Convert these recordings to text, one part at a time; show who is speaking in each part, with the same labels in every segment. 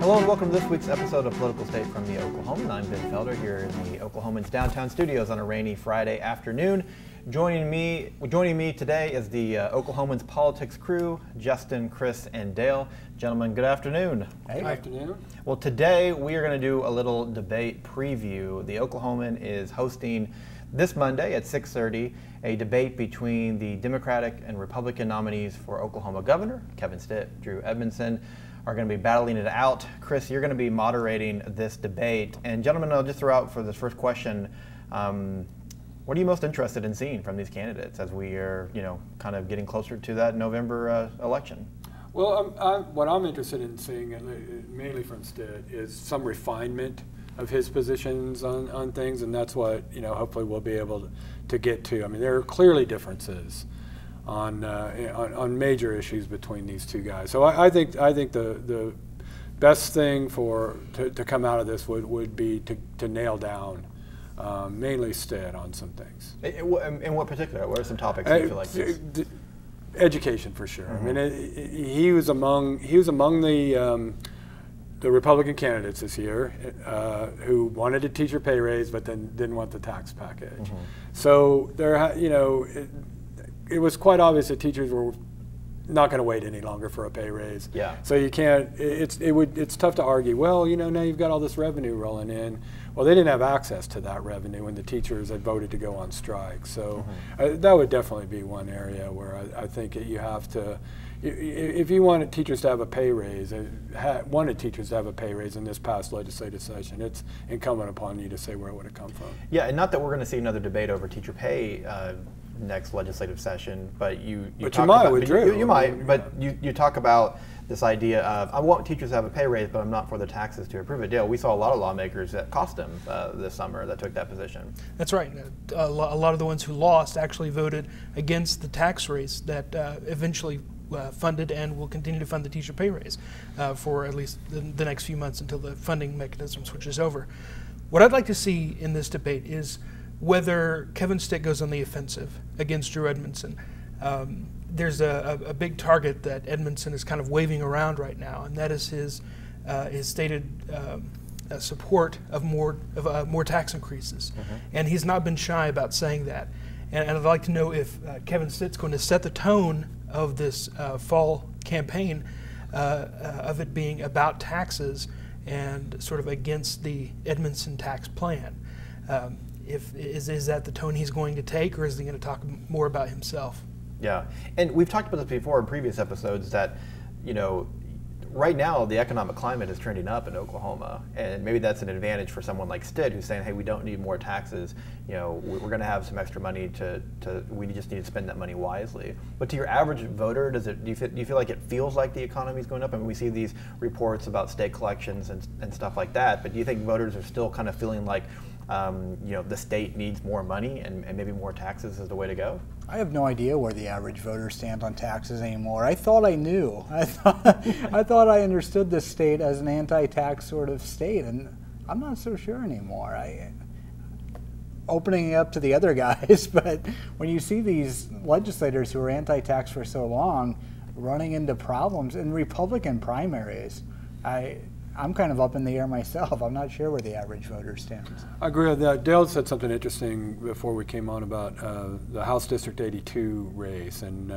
Speaker 1: Hello and welcome to this week's episode of Political State from the Oklahoman. I'm Ben Felder here in the Oklahoman's downtown studios on a rainy Friday afternoon. Joining me today is the Oklahoman's politics crew, Justin, Chris, and Dale. Gentlemen, good afternoon.
Speaker 2: Hey. Good afternoon.
Speaker 1: Well, today we are going to do a little debate preview. The Oklahoman is hosting this Monday at 6:30 a debate between the Democratic and Republican nominees for Oklahoma governor, Kevin Stitt, Drew Edmondson, are going to be battling it out. Chris, you're going to be moderating this debate. And gentlemen, I'll just throw out for this first question, what are you most interested in seeing from these candidates as we are, kind of getting closer to that November election?
Speaker 2: Well, what I'm interested in seeing, mainly from Stitt, is some refinement of his positions on things, and that's what hopefully we'll be able to get to. I mean, there are clearly differences on major issues between these two guys. So I think the best thing to come out of this would be to nail down mainly Stitt on some things.
Speaker 1: In what particular? What are some topics that you feel like this?
Speaker 2: Education, for sure. Mm-hmm. I mean, he was among the Republican candidates this year who wanted a teacher pay raise, but then didn't want the tax package. Mm-hmm. So it was quite obvious that teachers were not going to wait any longer for a pay raise. Yeah. So you can't. It's tough to argue. Well, now you've got all this revenue rolling in. Well, they didn't have access to that revenue when the teachers had voted to go on strike. So that would definitely be one area where I think you have to. If you wanted teachers to have a pay raise, wanted teachers to have a pay raise in this past legislative session, it's incumbent upon you to say where it would have come from.
Speaker 1: Yeah, and not that we're going to see another debate over teacher pay next legislative session, but you talk about this idea of, I want teachers to have a pay raise, but I'm not for the taxes to approve it. Dale, we saw a lot of lawmakers that cost them this summer that took that position.
Speaker 3: That's right. A lot of the ones who lost actually voted against the tax raise that eventually funded and will continue to fund the teacher pay raise for at least the next few months until the funding mechanism switches over. What I'd like to see in this debate is whether Kevin Stitt goes on the offensive against Drew Edmondson. There's a big target that Edmondson is kind of waving around right now, and that is his stated support of more tax increases. Mm-hmm. And he's not been shy about saying that. And I'd like to know if Kevin Stitt's going to set the tone of this fall campaign of it being about taxes and sort of against the Edmondson tax plan. Is that the tone he's going to take, or is he going to talk more about himself?
Speaker 1: Yeah, and we've talked about this before in previous episodes that, right now the economic climate is trending up in Oklahoma, and maybe that's an advantage for someone like Stitt who's saying, hey, we don't need more taxes. We're going to have some extra money we just need to spend that money wisely. But to your average voter, do you feel like it feels like the economy is going up? I mean, we see these reports about state collections and stuff like that, but do you think voters are still kind of feeling like the state needs more money and maybe more taxes is the way to go?
Speaker 4: I have no idea where the average voter stands on taxes anymore. I thought I knew. I thought I understood this state as an anti-tax sort of state, and I'm not so sure anymore. Opening it up to the other guys, but when you see these legislators who are anti-tax for so long running into problems in Republican primaries, I'm kind of up in the air myself. I'm not sure where the average voter stands. I
Speaker 2: agree with that. Dale said something interesting before we came on about the House District 82 race, and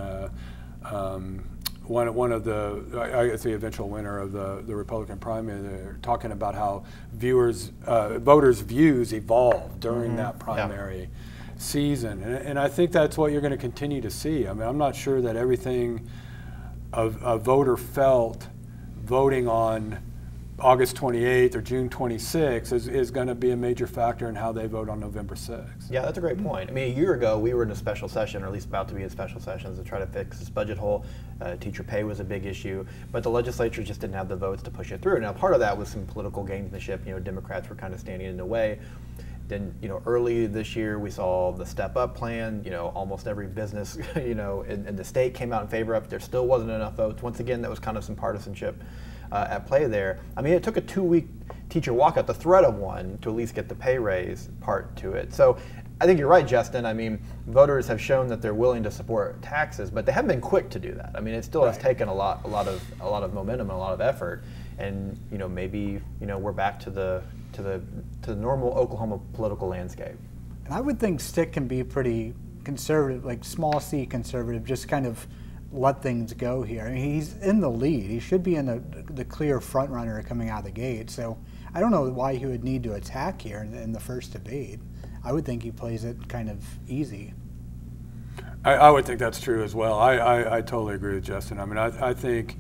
Speaker 2: one of I guess the eventual winner of the Republican primary. They're talking about how voters' views evolve during that primary season, and I think that's what you're going to continue to see. I mean, I'm not sure that everything a voter felt voting on August 28th or June 26th is going to be a major factor in how they vote on November 6th.
Speaker 1: Yeah, that's a great point. I mean, a year ago, we were in a special session, or at least about to be in special sessions, to try to fix this budget hole. Teacher pay was a big issue, but the legislature just didn't have the votes to push it through. Now, part of that was some political gamesmanship. Democrats were kind of standing in the way. Then, early this year, we saw the Step Up plan. Almost every business, in the state came out in favor of it. There still wasn't enough votes. Once again, that was kind of some partisanship at play there. I mean, it took a 2-week teacher walkout, the threat of one, to at least get the pay raise part to it. So I think you're right, Justin. I mean, voters have shown that they're willing to support taxes, but they haven't been quick to do that. I mean, it still has taken a lot of momentum and a lot of effort. And maybe we're back to the normal Oklahoma political landscape. And
Speaker 4: I would think Stitt can be pretty conservative, like small C conservative, just kind of let things go here. I mean, he's in the lead. He should be in the clear front runner coming out of the gate. So I don't know why he would need to attack here in the first debate. I would think he plays it kind of easy.
Speaker 2: I would think that's true as well. I totally agree with Justin. I mean, I think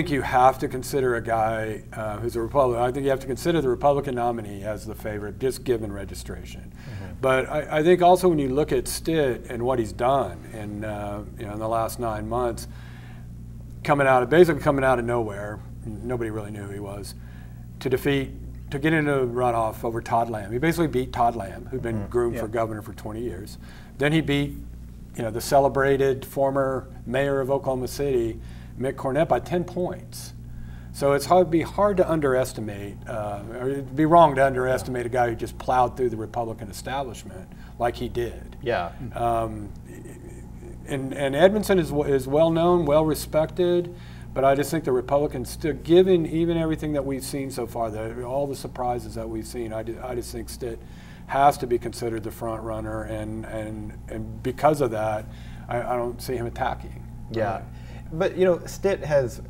Speaker 2: you have to consider a guy who's a Republican. I think you have to consider the Republican nominee as the favorite, just given registration. But I think also when you look at Stitt and what he's done in the last 9 months, basically coming out of nowhere, nobody really knew who he was, to get into a runoff over Todd Lamb. He basically beat Todd Lamb, who'd been groomed for governor for 20 years. Then he beat the celebrated former mayor of Oklahoma City, Mick Cornett, by 10 points. So it'd be hard to underestimate, or it'd be wrong to underestimate a guy who just plowed through the Republican establishment like he did.
Speaker 1: Yeah.
Speaker 2: And Edmondson is well known, well respected, but I just think the Republicans, still, given even everything that we've seen so far, all the surprises that we've seen, I just think Stitt has to be considered the front runner, and because of that, I don't see him attacking.
Speaker 1: Yeah. But Stitt has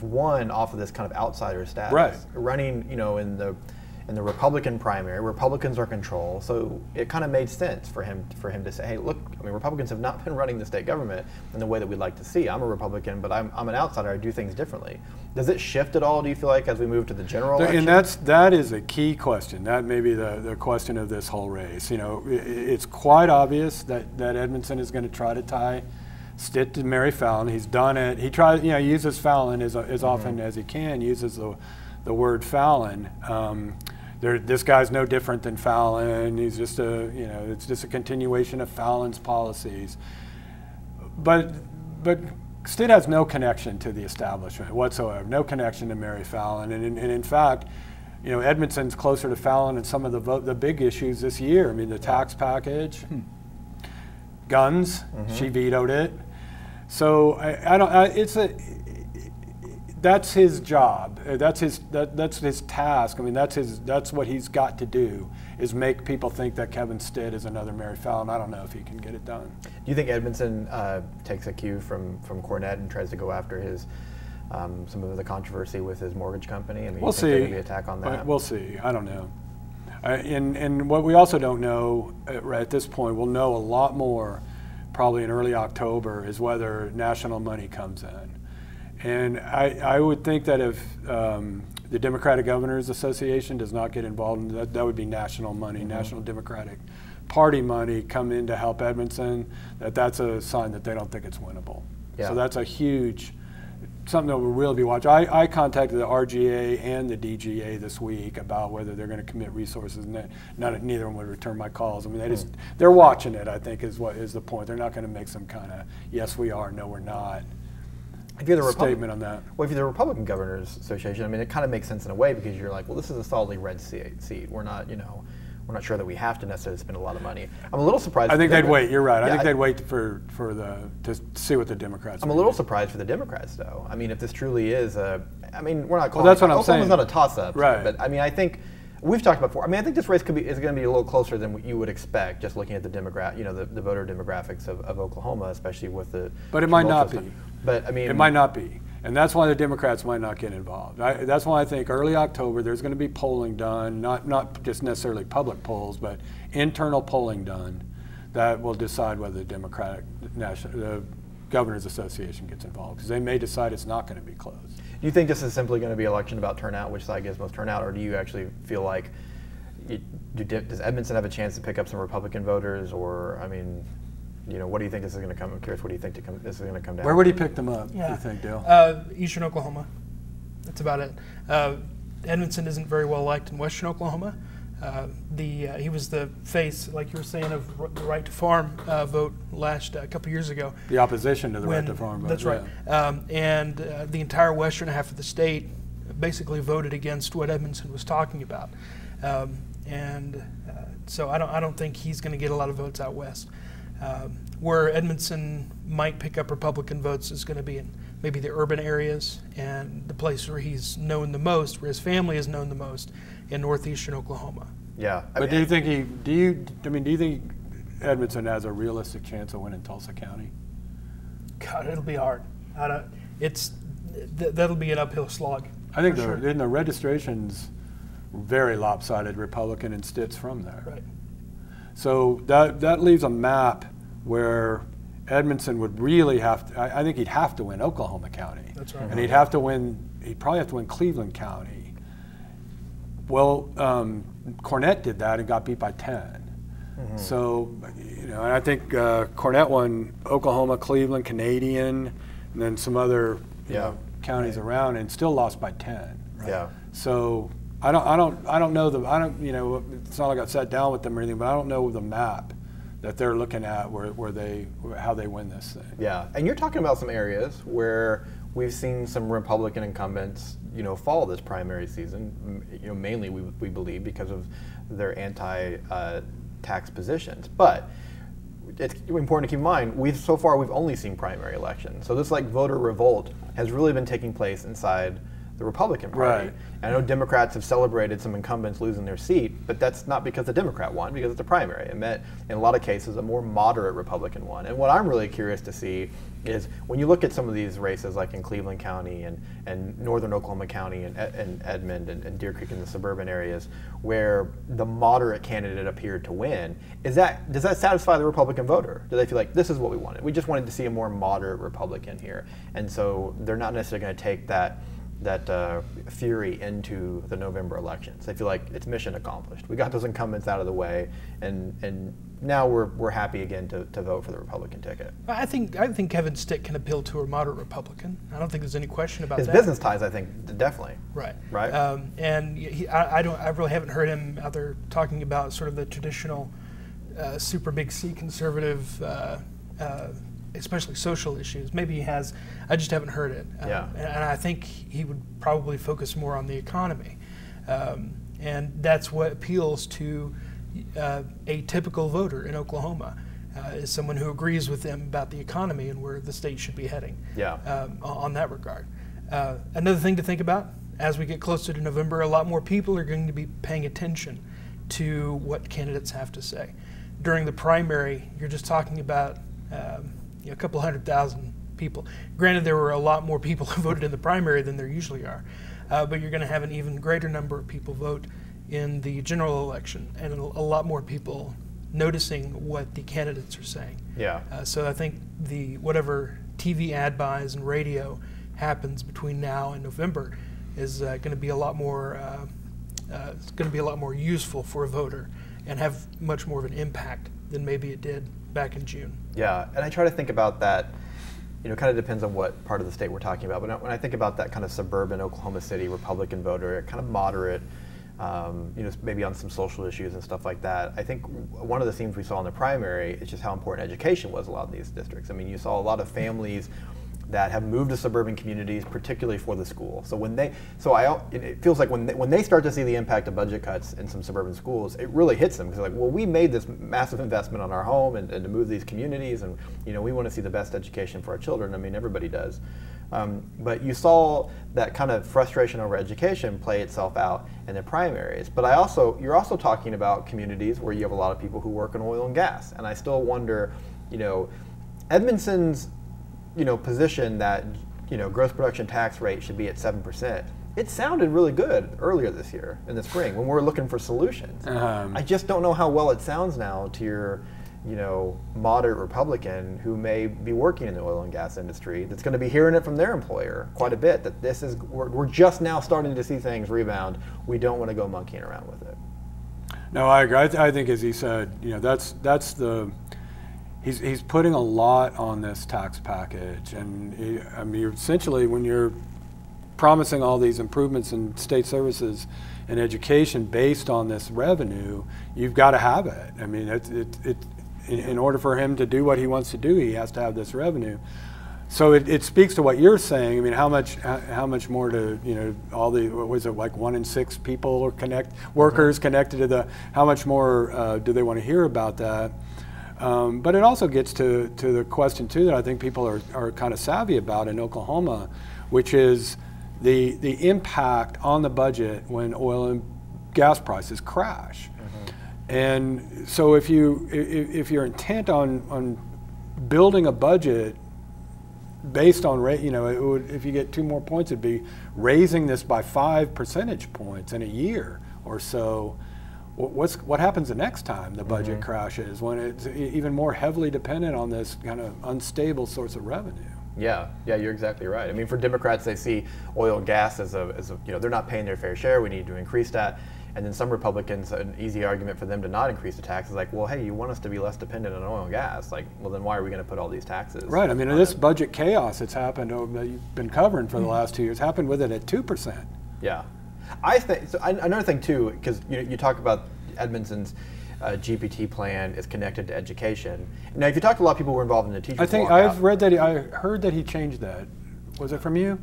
Speaker 1: won off of this kind of outsider status,
Speaker 2: right?
Speaker 1: Running, in the Republican primary, Republicans are in control, so it kind of made sense for him to say, hey, look, I mean, Republicans have not been running the state government in the way that we'd like to see. I'm a Republican, but I'm an outsider. I do things differently. Does it shift at all, do you feel like, as we move to the general election?
Speaker 2: And that is a key question. That may be the question of this whole race. It's quite obvious that Edmondson is going to try to tie Stitt to Mary Fallin. He's done it. He tries, uses Fallin as often as he can, uses the word Fallin. This guy's no different than Fallin. He's just it's just a continuation of Fallin's policies. But Stitt has no connection to the establishment whatsoever, no connection to Mary Fallin. And in fact, Edmondson's closer to Fallin in some of the big issues this year. I mean, the tax package, guns, she vetoed it. So that's his job. That's his task. I mean, that's what he's got to do, is make people think that Kevin Stitt is another Mary Fallin. I don't know if he can get it done.
Speaker 1: Do you think Edmondson takes a cue from Cornett and tries to go after his some of the controversy with his mortgage company? I mean,
Speaker 2: we'll see.
Speaker 1: Maybe attack on that.
Speaker 2: We'll see. I don't know. And what we also don't know at this point, we'll know a lot more probably in early October, is whether national money comes in. And I would think that if the Democratic Governors Association does not get involved, that would be national money, National Democratic Party money come in to help Edmondson, that's a sign that they don't think it's winnable. Yeah. So that's a huge, something that we'll really be watching. I contacted the RGA and the DGA this week about whether they're going to commit resources, and neither of them would return my calls. I mean, they're watching it, I think, is the point. They're not going to make some kind of, yes we are, no we're not.
Speaker 1: If you're the
Speaker 2: statement on that.
Speaker 1: Well, if you're the Republican Governors Association, I mean, it kind of makes sense in a way, because you're like, well, this is a solidly red seat. We're not, we're not sure that we have to necessarily spend a lot of money. I'm a little surprised.
Speaker 2: I think they'd wait. You're right. I think they'd wait to see what the Democrats.
Speaker 1: I'm a little surprised for the Democrats, though. I mean, if this truly is we're not.
Speaker 2: Well, that's what I'm saying.
Speaker 1: Oklahoma's not a toss-up,
Speaker 2: right?
Speaker 1: But I mean, I think we've talked about before. I mean, I think this race is going to be a little closer than you would expect, just looking at the the voter demographics of Oklahoma, especially with the.
Speaker 2: But it might not be.
Speaker 1: But I mean,
Speaker 2: it might not be. And that's why the Democrats might not get involved. That's why I think early October there's going to be polling done, not just necessarily public polls, but internal polling done that will decide whether the Governors Association gets involved, because they may decide it's not going to be close.
Speaker 1: Do you think this is simply going to be an election about turnout, which side gets most turnout, or do you actually feel like does Edmondson have a chance to pick up some Republican voters, or I mean? What do you think this is going to come? I'm curious, what do you think this is going to come down?
Speaker 2: Where would he pick them up, do you think,
Speaker 3: Dale? Eastern Oklahoma. That's about it. Edmondson isn't very well liked in Western Oklahoma. He was the face, like you were saying, of the right to farm vote a couple years ago.
Speaker 2: The opposition to the right to farm vote.
Speaker 3: That's right. And the entire western half of the state basically voted against what Edmondson was talking about. So I don't think he's going to get a lot of votes out west. Where Edmondson might pick up Republican votes is going to be in maybe the urban areas and the place where he's known the most, where his family is known the most, in northeastern Oklahoma.
Speaker 1: Yeah,
Speaker 2: but do you think Edmondson has a realistic chance of winning Tulsa County?
Speaker 3: God, it'll be hard. That'll be an uphill slog.
Speaker 2: I think in the registration's very lopsided, Republican and Stitt's from there.
Speaker 3: Right.
Speaker 2: So that leaves a map where Edmondson would really have to, I think he'd have to win Oklahoma County.
Speaker 3: That's right.
Speaker 2: And he'd probably have to win Cleveland County. Well, Cornette did that and got beat by 10. Mm-hmm. So, and I think Cornette won Oklahoma, Cleveland, Canadian, and then some other counties around, and still lost by 10.
Speaker 1: Right? Yeah.
Speaker 2: So I don't know it's not like I sat down with them or anything, but I don't know the map that they're looking at how they win this thing.
Speaker 1: Yeah, and you're talking about some areas where we've seen some Republican incumbents, fall this primary season, mainly we believe because of their anti-tax positions. But it's important to keep in mind, so far we've only seen primary elections. So this voter revolt has really been taking place inside the Republican Party.
Speaker 2: Right.
Speaker 1: And I know Democrats have celebrated some incumbents losing their seat, but that's not because the Democrat won, because it's a primary. It meant, in a lot of cases, a more moderate Republican one. And what I'm really curious to see is when you look at some of these races, like in Cleveland County and northern Oklahoma County and Edmond and Deer Creek in the suburban areas, where the moderate candidate appeared to win, does that satisfy the Republican voter? Do they feel like this is what we wanted? We just wanted to see a more moderate Republican here. And so they're not necessarily going to take that fury into the November elections. They feel like it's mission accomplished. We got those incumbents out of the way, and now we're happy again to vote for the Republican ticket.
Speaker 3: I think Kevin Stitt can appeal to a moderate Republican. I don't think there's any question about
Speaker 1: his
Speaker 3: that.
Speaker 1: Business ties, I think, definitely.
Speaker 3: Right.
Speaker 1: And
Speaker 3: I really haven't heard him out there talking about sort of the traditional super big C conservative. Especially social issues. Maybe he has, I just haven't heard it. And I think he would probably focus more on the economy. And that's what appeals to a typical voter in Oklahoma, is someone who agrees with them about the economy and where the state should be heading on that regard. Another thing to think about, as we get closer to November, a lot more people are going to be paying attention to what candidates have to say. During the primary, you're just talking about a couple 100,000 people. Granted, there were a lot more people who voted in the primary than there usually are, but you're going to have an even greater number of people vote in the general election, and a lot more people noticing what the candidates are saying. So I think whatever TV ad buys and radio happens between now and November is going to be a lot more. It's going to be a lot more useful for a voter and have much more of an impact than maybe it did back in June.
Speaker 1: Yeah, and I try to think about that, kind of depends on what part of the state we're talking about, but when I think about that kind of suburban Oklahoma City Republican voter, kind of moderate, maybe on some social issues and stuff like that, I think one of the themes we saw in the primary is just how important education was in a lot of these districts. I mean, you saw a lot of families that have moved to suburban communities, particularly for the school. So it feels like when they start to see the impact of budget cuts in some suburban schools, it really hits them, because we made this massive investment on our home and to move these communities, and we want to see the best education for our children. I mean, everybody does. But you saw that kind of frustration over education play itself out in the primaries. But you're also talking about communities where you have a lot of people who work in oil and gas, and I still wonder, Edmondson's position that gross production tax rate should be at 7%. It sounded really good earlier this year in the spring when we were looking for solutions. I just don't know how well it sounds now to your moderate Republican who may be working in the oil and gas industry, that's going to be hearing it from their employer quite a bit, that we're just now starting to see things rebound. We don't want to go monkeying around with it.
Speaker 2: No, I agree. I think, as he said, he's putting a lot on this tax package, and essentially, when you're promising all these improvements in state services and education based on this revenue, you've got to have it. I mean, in order for him to do what he wants to do, he has to have this revenue. So it speaks to what you're saying. I mean, how much more to, you know, all the, what was it, like 1 in 6 people or workers connected to the, how much more do they want to hear about that? But it also gets to the question too that I think people are kind of savvy about in Oklahoma, which is the impact on the budget when oil and gas prices crash. And so if you're intent on building a budget based on rate, you know, if you get 2 more points, it'd be raising this by 5 percentage points in a year or so. What happens the next time the budget crashes, when it's even more heavily dependent on this kind of unstable source of revenue?
Speaker 1: Yeah, you're exactly right. I mean, for Democrats, they see oil and gas as a you know, they're not paying their fair share. We need to increase that. And then some Republicans, an easy argument for them to not increase the tax is like, well, hey, you want us to be less dependent on oil and gas. Like, well, then why are we going to put all these taxes?
Speaker 2: Right. I mean, this budget chaos that's happened, that you've been covering for the last 2 years, happened with it at 2%.
Speaker 1: Yeah. I think, so another thing too, because you talk about Edmondson's GPT plan is connected to education. Now, if you talk to a lot of people who were involved in the teachers' walkout,
Speaker 2: I heard that he changed that. Was it from you?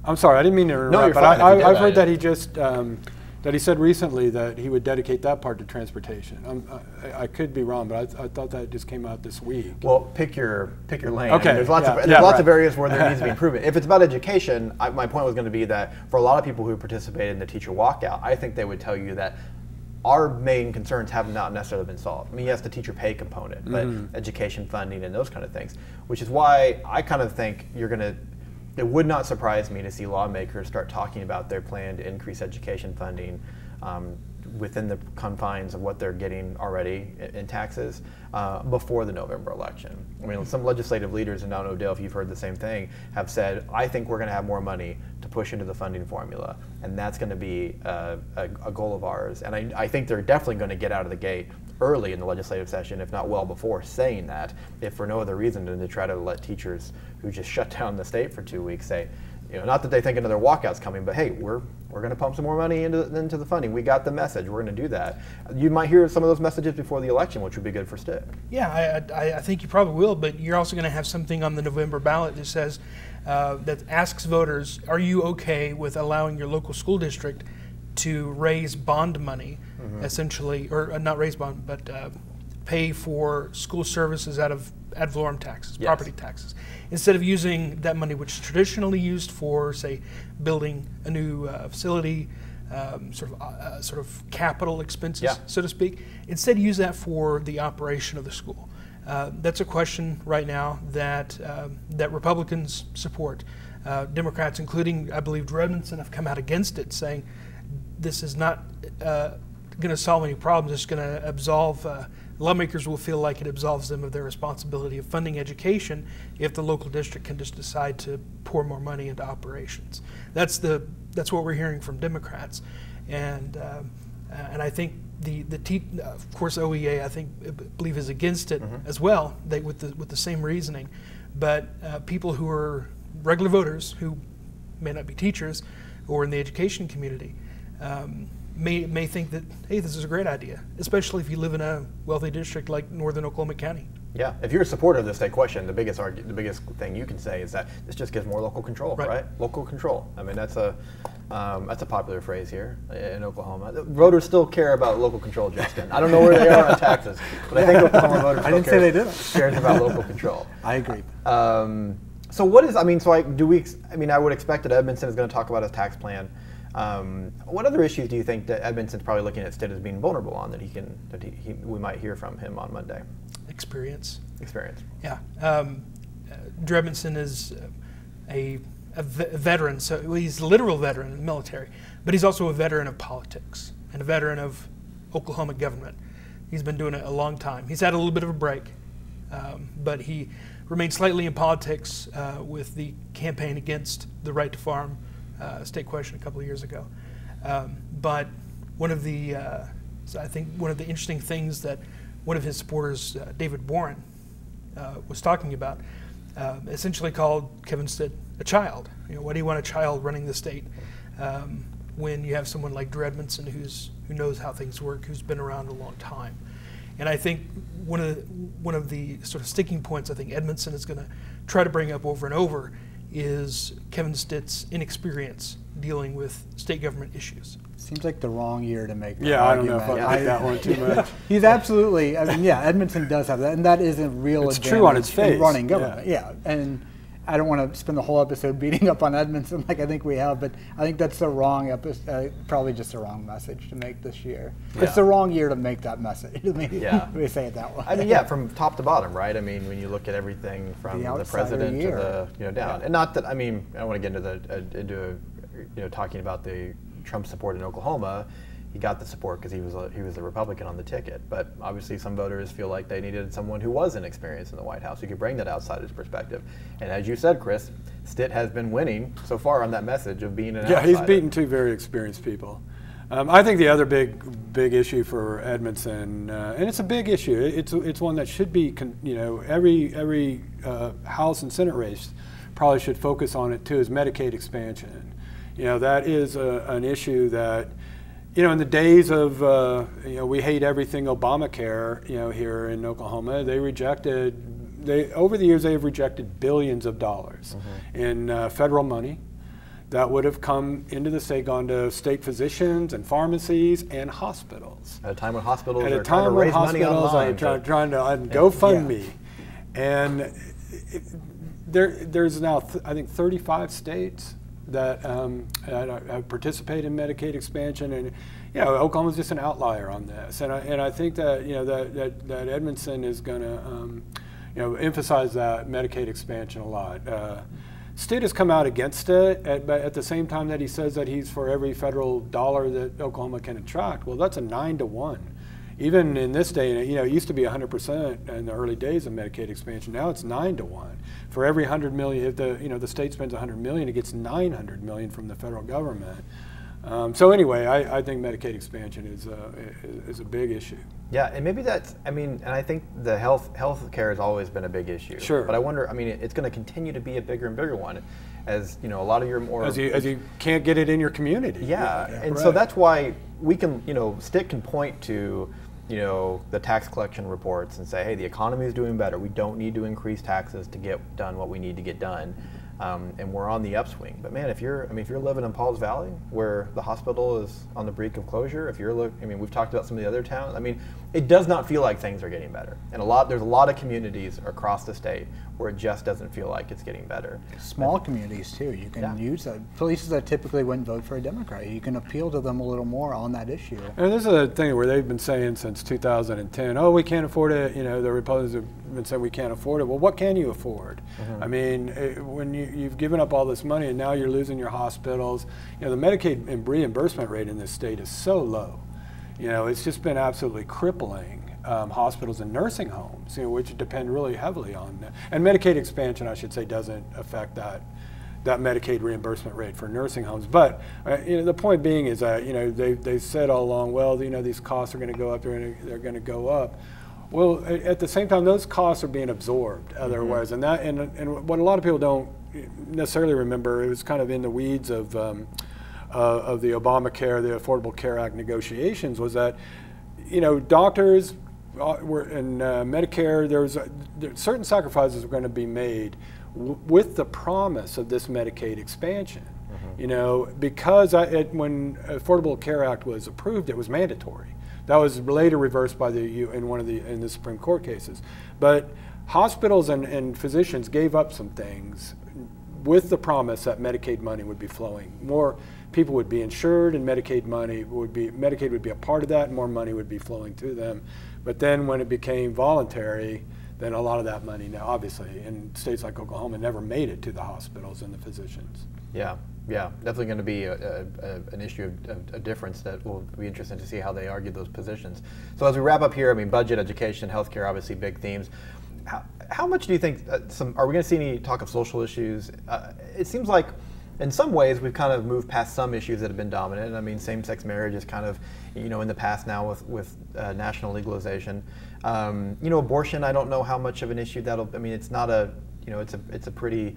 Speaker 2: I'm sorry, I didn't mean to interrupt.
Speaker 1: No, you're
Speaker 2: but
Speaker 1: fine.
Speaker 2: I've heard that he just that he said recently that he would dedicate that part to transportation. I could be wrong, but I thought that just came out this week.
Speaker 1: Well, pick your lane.
Speaker 2: Okay.
Speaker 1: I mean, there's lots of areas where there needs to be improvement. If it's about education, my point was going to be that for a lot of people who participated in the teacher walkout, I think they would tell you that our main concerns have not necessarily been solved. I mean, yes, the teacher pay component, but education funding and those kind of things, which is why I kind of think it would not surprise me to see lawmakers start talking about their plan to increase education funding within the confines of what they're getting already in taxes before the November election. I mean, some legislative leaders, and I don't know, Dale, if you've heard the same thing, have said, I think we're going to have more money to push into the funding formula, and that's going to be a goal of ours. And I think they're definitely going to get out of the gate early in the legislative session, if not well before, saying that, if for no other reason than to try to let teachers who just shut down the state for 2 weeks say, you know, not that they think another walkout's coming, but hey, we're going to pump some more money into the funding. We got the message. We're going to do that. You might hear some of those messages before the election, which would be good for Stitt.
Speaker 3: Yeah, I think you probably will, but you're also going to have something on the November ballot that says, that asks voters, are you okay with allowing your local school district to raise bond money, essentially, or not raise bond, but pay for school services out of ad valorem taxes, property taxes, instead of using that money which is traditionally used for, say, building a new facility, sort of capital expenses, so to speak. Instead, use that for the operation of the school. That's a question right now that that Republicans support. Democrats, including, I believe, Edmondson, have come out against it, saying this is not going to solve any problems. It's going to absolve. Lawmakers will feel like it absolves them of their responsibility of funding education if the local district can just decide to pour more money into operations. That's what we're hearing from Democrats, and I think of course OEA believe is against it as well. With the same reasoning, but people who are regular voters who may not be teachers or in the education community may think that, hey, this is a great idea, especially if you live in a wealthy district like northern Oklahoma County. Yeah,
Speaker 1: if you're a supporter of the state question, the biggest thing you can say is that this just gives more local control, right? Local control. I mean, that's a popular phrase here in Oklahoma. The voters still care about local control, Justin. I don't know where they are on taxes, but I think Oklahoma voters cares about local control.
Speaker 4: I agree.
Speaker 1: So what is? I mean, I would expect that Edmondson is going to talk about his tax plan. What other issues do you think that Edmondson's probably looking at Stitt as being vulnerable on that we might hear from him on Monday?
Speaker 3: Experience.
Speaker 1: Yeah.
Speaker 3: Edmondson is a veteran, so he's a literal veteran in the military, but he's also a veteran of politics and a veteran of Oklahoma government. He's been doing it a long time. He's had a little bit of a break, but he remained slightly in politics with the campaign against the right to farm state question a couple of years ago. But one of the interesting things that one of his supporters, David Warren, was talking about, essentially called Kevin Stitt a child. You know, why do you want a child running the state when you have someone like Edmondson who knows how things work, who's been around a long time? And I think one of the sort of sticking points I think Edmondson is going to try to bring up over and over is Kevin Stitt's inexperience dealing with state government issues.
Speaker 4: Seems like the wrong year to make that
Speaker 2: Yeah,
Speaker 4: argument.
Speaker 2: I don't know if I like that one too much.
Speaker 4: He's absolutely, I mean, yeah, Edmondson does have that, and that is a real
Speaker 2: It's
Speaker 4: advantage
Speaker 2: true on its face.
Speaker 4: in running government. Yeah, and I don't want to spend the whole episode beating up on Edmondson like I think we have, but I think that's the wrong episode, probably just the wrong message to make this year.
Speaker 1: Yeah.
Speaker 4: It's the wrong year to make that message.
Speaker 1: Yeah.
Speaker 4: Let me say it that way.
Speaker 1: I mean, yeah, from top to bottom, right? I mean, when you look at everything from the president to the down, and not that I mean, I don't want to get into talking about the Trump support in Oklahoma. He got the support because he was a Republican on the ticket, but obviously some voters feel like they needed someone who was inexperienced in the White House who could bring that outsider's perspective. And as you said, Chris, Stitt has been winning so far on that message of being an outsider.
Speaker 2: Yeah, he's beaten two very experienced people. I think the other big issue for Edmondson, and it's a big issue. It's one that should be, every House and Senate race probably should focus on it too, is Medicaid expansion. That is an issue that, in the days of, we hate everything Obamacare, here in Oklahoma, over the years they have rejected billions of dollars in federal money that would have come into the state, gone to state physicians and pharmacies and hospitals.
Speaker 1: At a time when hospitals are trying to raise money online.
Speaker 2: Trying to GoFundMe. And there's now, I think, 35 states that participate in Medicaid expansion, and Oklahoma's just an outlier on this. And I think that that Edmondson is going to emphasize that Medicaid expansion a lot. Stitt has come out against it, but at the same time that he says that he's for every federal dollar that Oklahoma can attract. Well, that's a 9-to-1. Even in this day, it used to be 100% in the early days of Medicaid expansion. Now it's 9-to-1. For every 100 million, if the state spends 100 million, it gets 900 million from the federal government. So anyway, I think Medicaid expansion is a big issue.
Speaker 1: Yeah, and maybe that's, and I think the health care has always been a big issue.
Speaker 2: Sure.
Speaker 1: But I wonder, it's going to continue to be a bigger and bigger one as, a lot of your more...
Speaker 2: As you can't get it in your community.
Speaker 1: Yeah, and so that's why we can, Stitt can point to, the tax collection reports and say, hey, the economy is doing better. We don't need to increase taxes to get done what we need to get done. And we're on the upswing. But man, if you're living in Pauls Valley, where the hospital is on the brink of closure, we've talked about some of the other towns. It does not feel like things are getting better. And there's a lot of communities across the state where it just doesn't feel like it's getting better.
Speaker 4: Small communities too. You can use that. Places that typically wouldn't vote for a Democrat, you can appeal to them a little more on that issue.
Speaker 2: And this is a thing where they've been saying since 2010, oh, we can't afford it. The Republicans have been saying we can't afford it. Well, what can you afford? When you've given up all this money and now you're losing your hospitals, the Medicaid and reimbursement rate in this state is so low. It's just been absolutely crippling hospitals and nursing homes, which depend really heavily on that. And Medicaid expansion, I should say, doesn't affect that Medicaid reimbursement rate for nursing homes. But the point being is that they said all along, well, these costs are going to go up, they're going to go up. Well, at the same time, those costs are being absorbed otherwise, and what a lot of people don't necessarily remember, it was kind of in the weeds of the Obamacare, the Affordable Care Act negotiations, was that doctors were in Medicare. There certain sacrifices were going to be made with the promise of this Medicaid expansion. Because when Affordable Care Act was approved, it was mandatory. That was later reversed by in the Supreme Court cases. But hospitals and physicians gave up some things with the promise that Medicaid money would be flowing. More people would be insured, and Medicaid would be a part of that, and more money would be flowing to them. But then when it became voluntary, then a lot of that money now, obviously, in states like Oklahoma, never made it to the hospitals and the physicians.
Speaker 1: Yeah, definitely going to be an issue of a difference that will be interesting to see how they argue those positions. So as we wrap up here, budget, education, healthcare, obviously big themes. How much do you think, are we going to see any talk of social issues? It seems like in some ways we've kind of moved past some issues that have been dominant. Same-sex marriage is kind of, in the past now with national legalization. Abortion, I don't know how much of an issue that'll, it's not a, it's a pretty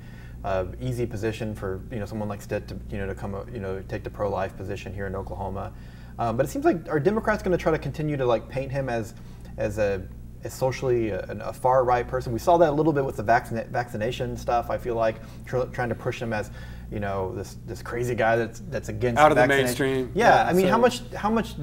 Speaker 1: easy position for, someone like Stitt to, to come, take the pro-life position here in Oklahoma. But it seems like, are Democrats going to try to continue to paint him as as socially a far right person. We saw that a little bit with the vaccination stuff. I feel like trying to push him as, you know, this crazy guy that's against
Speaker 2: out of the mainstream.
Speaker 1: Yeah, I mean, so how much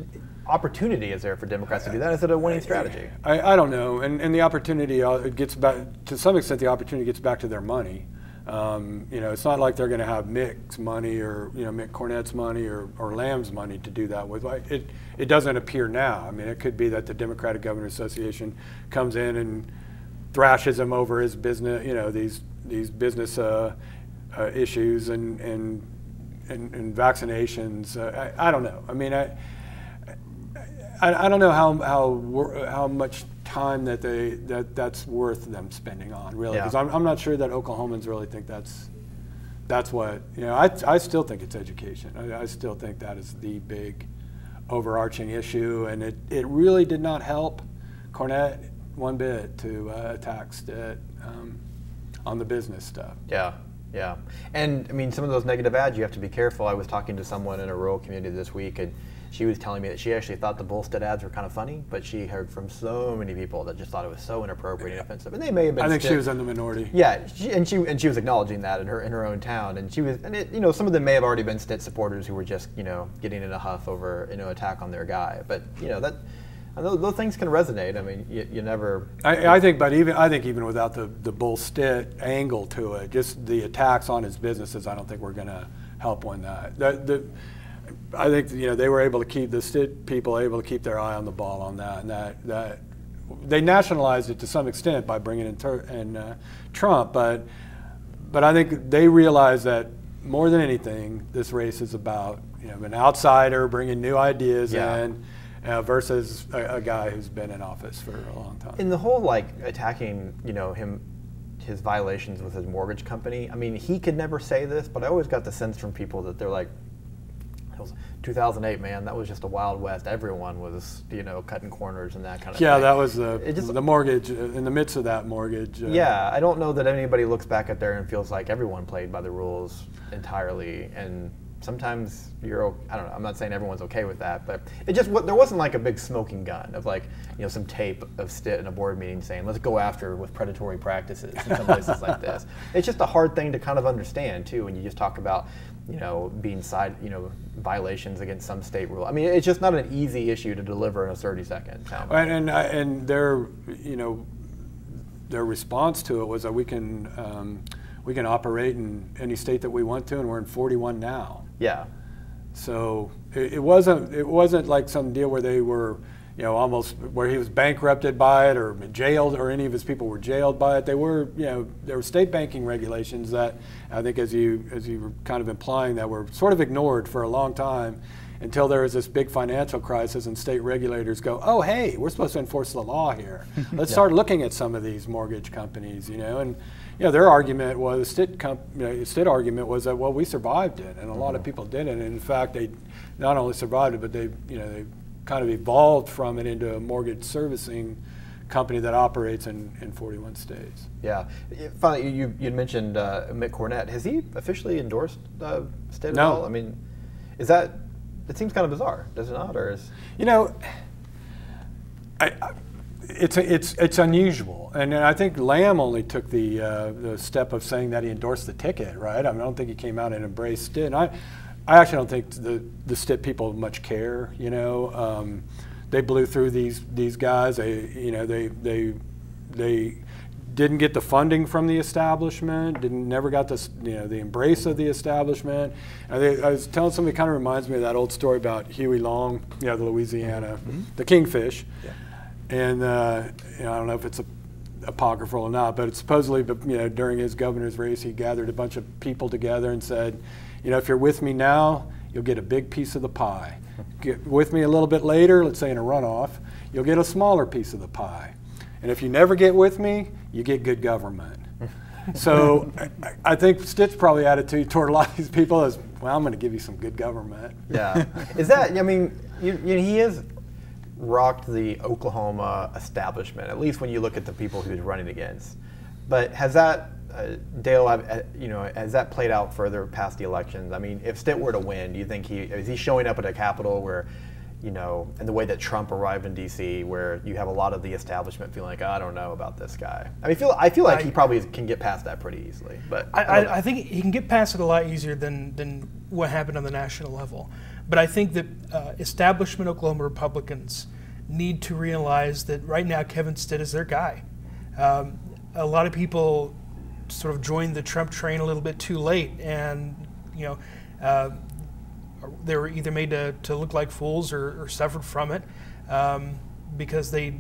Speaker 1: opportunity is there for Democrats to do that? Is it a winning strategy?
Speaker 2: I don't know, and the opportunity it gets back to some extent. The opportunity gets back to their money. You know, it's not like they're going to have Mick's money or, you know, Mick Cornett's money or Lamb's money to do that with. It doesn't appear now. I mean, it could be that the Democratic Governors Association comes in and thrashes him over his business, you know, these business issues and vaccinations. I don't know. I mean, I don't know how much time that's worth them spending on, really, because I'm not sure that Oklahomans really think that's what, you know. I still think it's education. I still think that is the big overarching issue, and it really did not help Cornett one bit to attack Stitt on the business stuff.
Speaker 1: Yeah, and I mean, some of those negative ads, you have to be careful. I was talking to someone in a rural community this week, and she was telling me that she actually thought the Stitt ads were kind of funny, but she heard from so many people that just thought it was so inappropriate and offensive. And they may have been.
Speaker 2: I think she was in the minority.
Speaker 1: Yeah, she was acknowledging that in her own town, and you know, some of them may have already been Stitt supporters who were just, you know, getting in a huff over, you know, attack on their guy. But you know, those things can resonate. I mean, you never.
Speaker 2: I think even without the Stitt angle to it, just the attacks on his businesses, I don't think we're going to help win that. I think, you know, they were able to keep the Stitt people able to keep their eye on the ball on that, and that they nationalized it to some extent by bringing in Trump, but I think they realized that more than anything, this race is about, you know, an outsider bringing new ideas in. Versus a guy who's been in office for a long time.
Speaker 1: In the whole, like, attacking, you know, his violations with his mortgage company, I mean, he could never say this, but I always got the sense from people that they're like, it was 2008, man, that was just a Wild West. Everyone was, you know, cutting corners and that kind of thing.
Speaker 2: Yeah, that was the mortgage, in the midst of that mortgage.
Speaker 1: Yeah, I don't know that anybody looks back at there and feels like everyone played by the rules entirely, and sometimes I don't know, I'm not saying everyone's okay with that, but there wasn't like a big smoking gun of, like, you know, some tape of Stitt in a board meeting saying, let's go after with predatory practices in some places like this. It's just a hard thing to kind of understand too when you just talk about, you know, violations against some state rule. I mean, it's just not an easy issue to deliver in a 30-second sound bite.
Speaker 2: And their, you know, their response to it was that we can operate in any state that we want to, and we're in 41 now.
Speaker 1: Yeah.
Speaker 2: So it wasn't like some deal where they were, you know, almost where he was bankrupted by it or jailed, or any of his people were jailed by it. They were, you know, there were state banking regulations that I think, as you were kind of implying, that were sort of ignored for a long time until there was this big financial crisis and state regulators go, oh, hey, we're supposed to enforce the law here. Let's start looking at some of these mortgage companies, you know. And you know, their argument was, Stitt argument was that, well, we survived it, and a lot of people didn't. And in fact, they not only survived it, but they kind of evolved from it into a mortgage servicing company that operates in 41 states.
Speaker 1: Yeah. Finally, you mentioned Mick Cornett. Has he officially endorsed Stitt at all? I mean, it seems kind of bizarre, does it not? Or is,
Speaker 2: you know, it's unusual, and I think Lamb only took the step of saying that he endorsed the ticket, right? I mean, I don't think he came out and embraced Stitt. And I actually don't think the Stitt people much care. You know, they blew through these guys. They didn't get the funding from the establishment. Never got the embrace of the establishment. I was telling somebody, it kind of reminds me of that old story about Huey Long, the Louisiana, the kingfish. Yeah. And I don't know if it's apocryphal or not, but it's supposedly, during his governor's race, he gathered a bunch of people together and said, if you're with me now, you'll get a big piece of the pie. Get with me a little bit later, let's say in a runoff, you'll get a smaller piece of the pie. And if you never get with me, you get good government. So I think Stitt's probably attitude toward a lot of these people is, well, I'm going to give you some good government.
Speaker 1: Yeah. Is that, I mean, he is rocked the Oklahoma establishment, at least when you look at the people he was running against. But has that, Dale, has that played out further past the elections? I mean, if Stitt were to win, do you think is he showing up at a Capitol where, you know, and the way that Trump arrived in D.C., where you have a lot of the establishment feeling like, oh, I don't know about this guy. I mean, I feel like he probably can get past that pretty easily. But
Speaker 3: I think he can get past it a lot easier than what happened on the national level. But I think that establishment Oklahoma Republicans need to realize that right now Kevin Stitt is their guy. A lot of people sort of joined the Trump train a little bit too late, and you know, they were either made to look like fools or suffered from it because they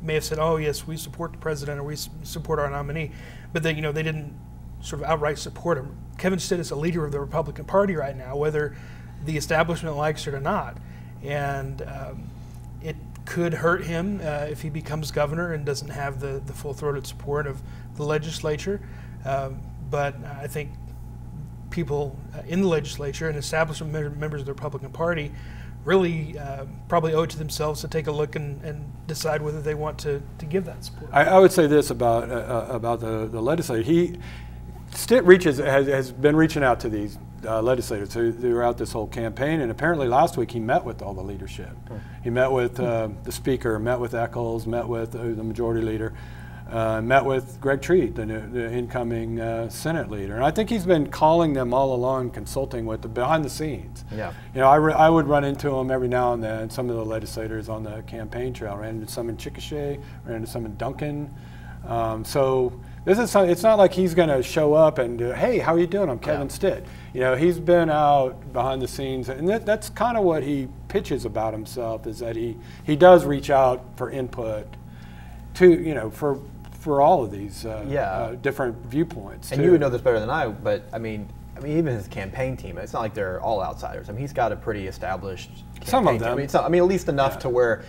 Speaker 3: may have said, oh yes, we support the president or we support our nominee, but they didn't sort of outright support him. Kevin Stitt is a leader of the Republican Party right now, whether the establishment likes it or not, and it could hurt him if he becomes governor and doesn't have the full-throated support of the legislature. But I think people in the legislature and establishment members of the Republican Party really probably owe it to themselves to take a look and decide whether they want to give that support.
Speaker 2: I would say this about the legislature. Stitt has been reaching out to these legislators throughout this whole campaign, and apparently last week he met with all the leadership. He met with the speaker, met with Eccles, met with the majority leader, met with Greg Treat, the incoming Senate leader, and I think he's been calling them all along, consulting with the behind the scenes. Yeah, you know, I would run into him every now and then. Some of the legislators on the campaign trail, ran into some in Chickasha, ran into some in Duncan. So this is it's not like he's going to show up and hey, how are you doing? I'm Kevin Stitt. You know, he's been out behind the scenes, and that's kind of what he pitches about himself, is that he does reach out for input to for all of these different viewpoints.
Speaker 1: And you would know this better than I, but I mean even his campaign team, it's not like they're all outsiders. I mean, he's got a pretty established campaign
Speaker 2: some of them.
Speaker 1: Team. I mean, at least enough to where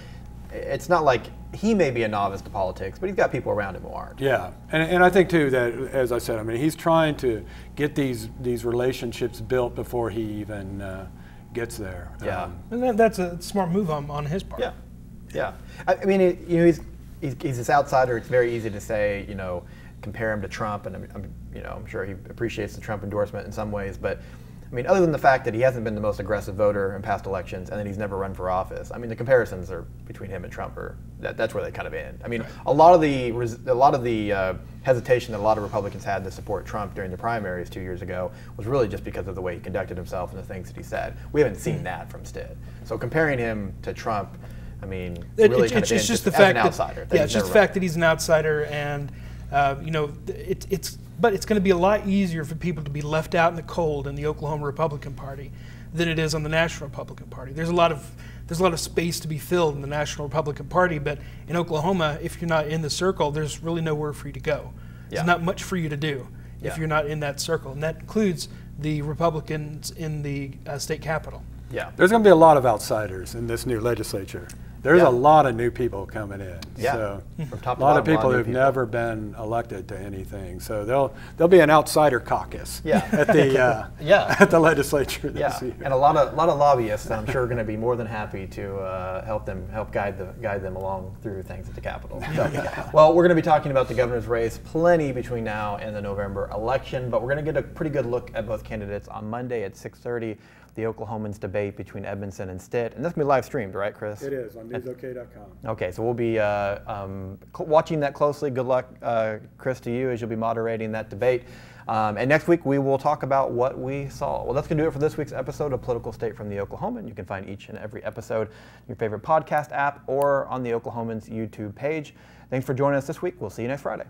Speaker 1: it's not like he may be a novice to politics, but he's got people around him who aren't.
Speaker 2: Yeah, and I think too that, as I said, I mean, he's trying to get these relationships built before he even gets there.
Speaker 1: Yeah,
Speaker 3: and that's a smart move on his part.
Speaker 1: Yeah, yeah. I mean, he's this outsider. It's very easy to say, compare him to Trump, and I'm sure he appreciates the Trump endorsement in some ways, but I mean, other than the fact that he hasn't been the most aggressive voter in past elections, and that he's never run for office, I mean, the comparisons are between him and Trump that's where they kind of end. I mean, a lot of the hesitation that a lot of Republicans had to support Trump during the primaries 2 years ago was really just because of the way he conducted himself and the things that he said. We haven't seen that from Stitt. So comparing him to Trump, I mean, really
Speaker 3: it's just the
Speaker 1: fact it's
Speaker 3: just the fact that he's an outsider, and but it's going to be a lot easier for people to be left out in the cold in the Oklahoma Republican Party than it is on the National Republican Party. There's a lot of space to be filled in the National Republican Party, but in Oklahoma, if you're not in the circle, there's really nowhere for you to go. There's not much for you to do if you're not in that circle, and that includes the Republicans in the state capitol.
Speaker 2: Yeah, there's going to be a lot of outsiders in this new legislature. There's a lot of new people coming in.
Speaker 1: Yeah.
Speaker 2: So
Speaker 1: from top
Speaker 2: a lot of people who've never been elected to anything. So there'll be an outsider caucus at the at the legislature this year.
Speaker 1: And a lot of lobbyists, I'm sure, are going to be more than happy to help guide them along through things at the Capitol. So, well, we're going to be talking about the governor's race plenty between now and the November election, but we're going to get a pretty good look at both candidates on Monday at 6:30. The Oklahomans debate between Edmondson and Stitt, and that's going to be live streamed, right, Chris?
Speaker 2: It is on newsok.com.
Speaker 1: Okay, so we'll be watching that closely. Good luck, Chris, to you as you'll be moderating that debate. And next week we will talk about what we saw. Well, that's going to do it for this week's episode of Political State from the Oklahoman. You can find each and every episode in your favorite podcast app or on the Oklahomans YouTube page. Thanks for joining us this week. We'll see you next Friday.